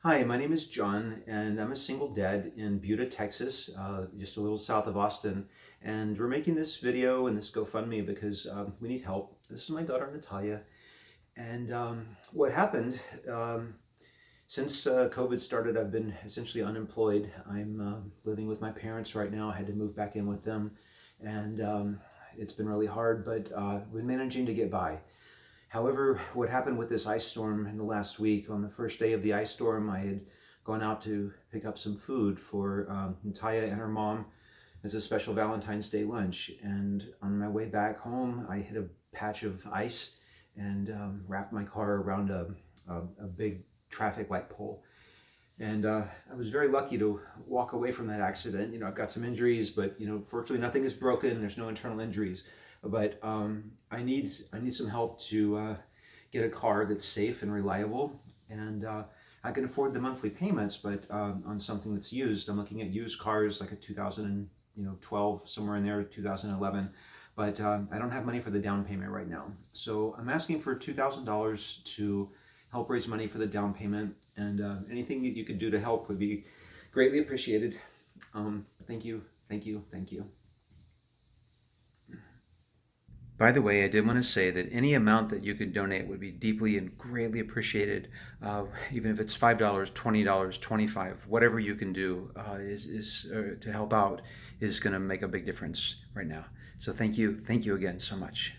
Hi, my name is John, and I'm a single dad in Buda, Texas, just a little south of Austin. And we're making this video and this GoFundMe because we need help. This is my daughter, Natalia. And what happened, since COVID started, I've been essentially unemployed. I'm living with my parents right now. I had to move back in with them. And it's been really hard, but we're managing to get by. However, what happened with this ice storm in the last week, on the first day of the ice storm, I had gone out to pick up some food for Natalia and her mom as a special Valentine's Day lunch. And on my way back home, I hit a patch of ice and wrapped my car around a big traffic light pole. And I was very lucky to walk away from that accident. I've got some injuries, but fortunately nothing is broken. There's no internal injuries. But I need some help to get a car that's safe and reliable, and I can afford the monthly payments. But on something that's used, I'm looking at used cars like a 2012, somewhere in there, 2011. But I don't have money for the down payment right now, so I'm asking for $2,000 to help raise money for the down payment, and anything that you could do to help would be greatly appreciated. Thank you, thank you, thank you. By the way, I did want to say that any amount that you could donate would be deeply and greatly appreciated. Even if it's $5, $20, 25, whatever you can do is to help out is going to make a big difference right now. So thank you again so much.